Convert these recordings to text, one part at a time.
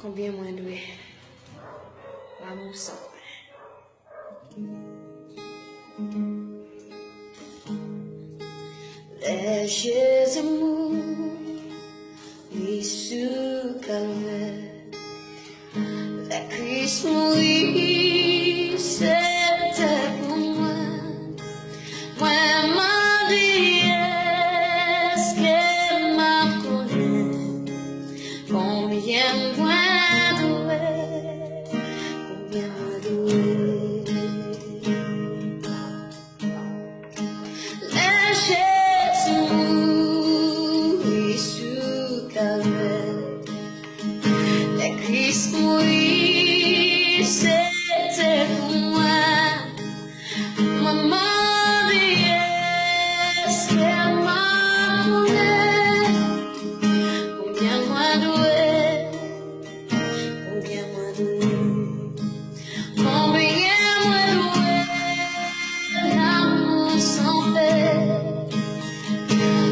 Konbyen mwen dwe l'amour sans fin. Les jeux amour, oui sous calme, la crise mouille, c'était pour moi. Mwen m'a dit, est-ce qu'elle m'a connu? Combien moins doué, combien moins doué. Les chaises mouillent sous calvaire, les crises mouillent, c'était pour moi. Maman dit, est-ce qu'elle m'a connu? Combien moins doué, combien moins doué, combien moins doué, l'amour sans fait.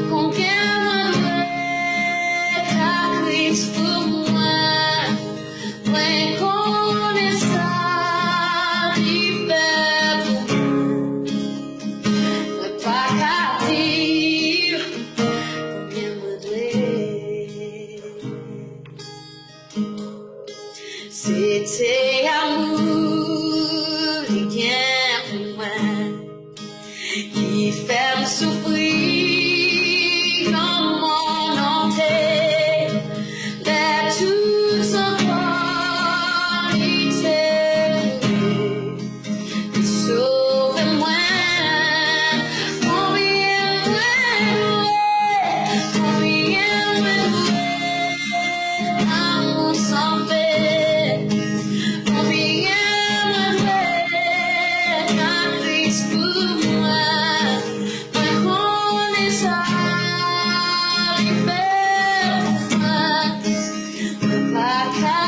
Combien moins doué, la crise pour moi. Mwen connais ça, il fait pour moi. Mwen pas qu'à dire combien moins doué. C'était amour, rien pour moi, qui fait me souffrir comme mon entier. De tous encore, il s'est trouvé, sauve-moi. Combien moins doué, combien moins doué, l'amour sans fait. Combien moins doué, la crise pour moi. Mwen connais ça, il fait pour moi. Mwen pas qu'à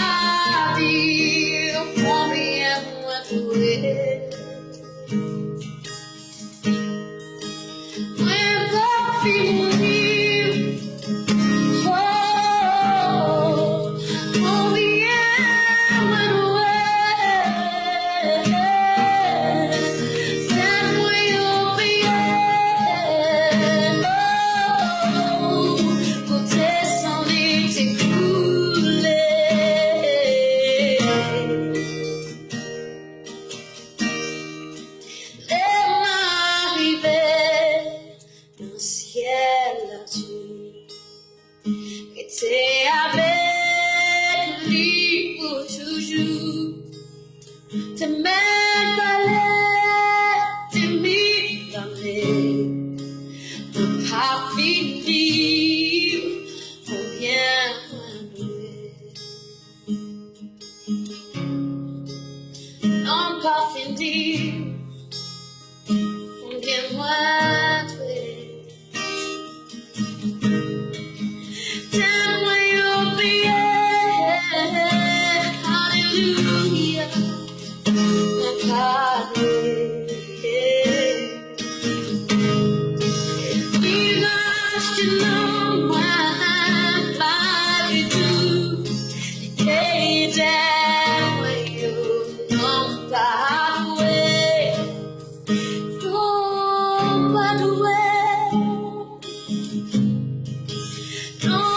dire combien moins doué. Mwen pas fi mourir. Oh, combien moins doué. Fais-moi oublier. Oh, côté sans lit écoulé. Les m'arriver dans le ciel là-dessus, que t'es avec lui pour toujours. Te mettre à l'aise, te mettre dans les, ne pas finir, combien moins doué. Non pas finir, combien moins doué. T'aimes-moi oublier, alléluia, mon Père. Village du nom, moi, pas du tout. Et t'aimes-moi, non pas doué, non pas doué. Non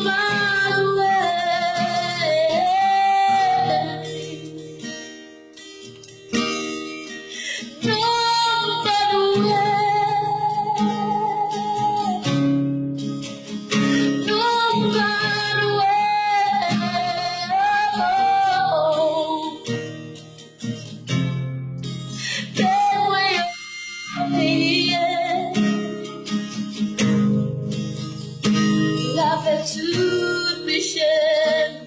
pas doué, non pas doué, non pas doué. Fais-moi oublier. Il a fait toutes mes chaînes,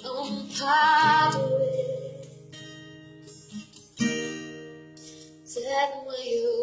non pas doué. Tell me you